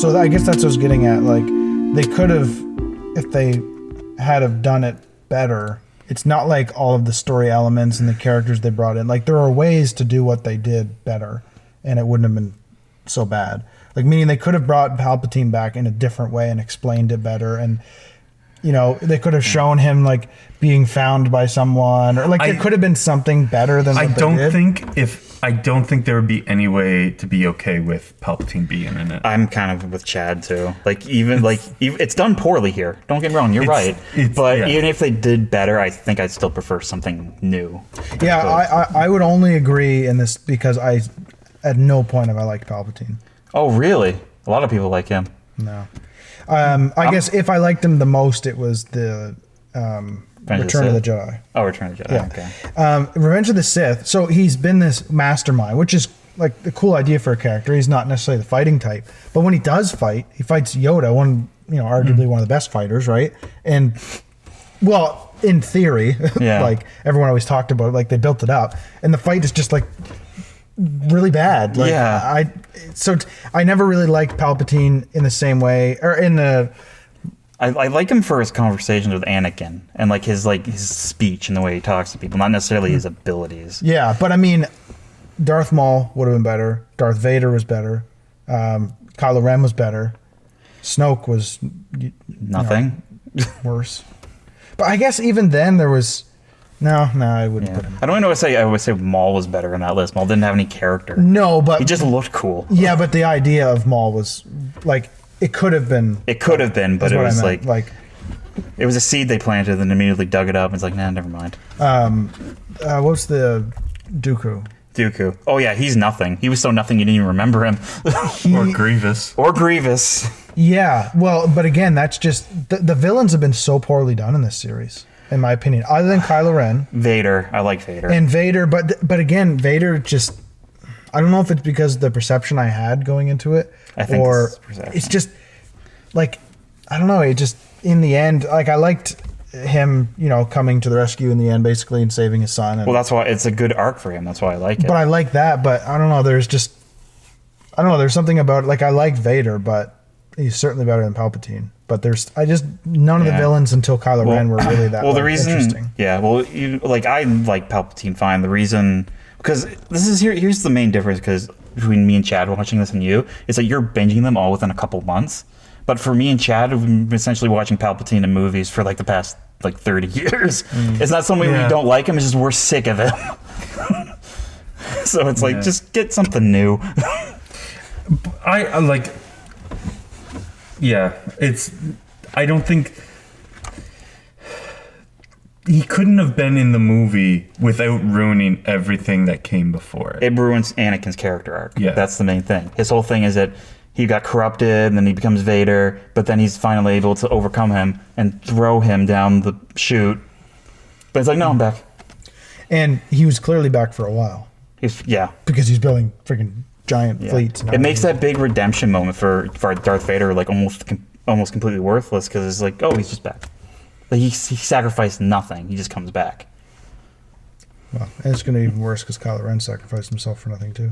So I guess that's what I was getting at. Like, they could have, if they had have done it better. It's not like all of the story elements and the characters they brought in. Like, there are ways to do what they did better, and it wouldn't have been so bad. Like, meaning they could have brought Palpatine back in a different way and explained it better, and they could have shown him like being found by someone, or like there could have been something better than what they did. I don't think there would be any way to be okay with Palpatine being in it. I'm kind of with Chad too. Like even it's done poorly here. Don't get me wrong, you're right. But even if they did better, I think I'd still prefer something new. Yeah, I would only agree in this because at no point have I liked Palpatine. Oh really? A lot of people like him. No. I guess if I liked him the most, it was the Return of the Jedi. Oh, Return of the Jedi. Yeah. Okay. Revenge of the Sith. So he's been this mastermind, which is like a cool idea for a character. He's not necessarily the fighting type, but when he does fight, he fights Yoda, arguably one of the best fighters, right? And well, in theory, like everyone always talked about, like they built it up, and the fight is just like really bad. Like, I never really liked Palpatine in the same way, or in the. I like him for his conversations with Anakin and like his speech and the way he talks to people, not necessarily his abilities. Yeah, but I mean, Darth Maul would have been better. Darth Vader was better. Kylo Ren was better. Snoke was nothing worse. But I guess even then there was. No, I wouldn't put him. I don't know what to say. I would say Maul was better in that list. Maul didn't have any character. No, but he just looked cool. Yeah, but the idea of Maul was like it could have been. It could have been, but it was like it was a seed they planted and immediately dug it up. And it's like, nah, never mind. What's the Dooku? Dooku. Oh yeah, he's nothing. He was so nothing you didn't even remember him. Or Grievous. Yeah, well, but again, that's just the villains have been so poorly done in this series. In my opinion, other than Kylo Ren. Vader. I like Vader. And Vader, but again, Vader just... I don't know if it's because of the perception I had going into it. I think it's just... Like, I don't know, it just... In the end, like, I liked him, coming to the rescue in the end, basically, and saving his son. Well, that's why it's a good arc for him. That's why I like it. But I like that, but I don't know, there's just... I don't know, there's something about... Like, I like Vader, but he's certainly better than Palpatine. But none of the villains until Kylo Ren were really that interesting. Yeah, well, I like Palpatine fine. The reason, because here's the main difference between me and Chad watching this and you, is that you're binging them all within a couple months. But for me and Chad, we've been essentially watching Palpatine in movies for like the past 30 years. It's not something we don't like him, it's just we're sick of him. So it's like, just get something new. I like... Yeah, I don't think he couldn't have been in the movie without ruining everything that came before it. It ruins Anakin's character arc. Yeah. That's the main thing. His whole thing is that he got corrupted and then he becomes Vader, but then he's finally able to overcome him and throw him down the chute. But it's like, no, I'm back. And he was clearly back for a while. Because he's building freaking giant fleets. It makes that big redemption moment for Darth Vader like almost completely worthless, because it's like, oh, he's just back. Like he sacrificed nothing. He just comes back. Well, and it's going to be even worse because Kylo Ren sacrificed himself for nothing too.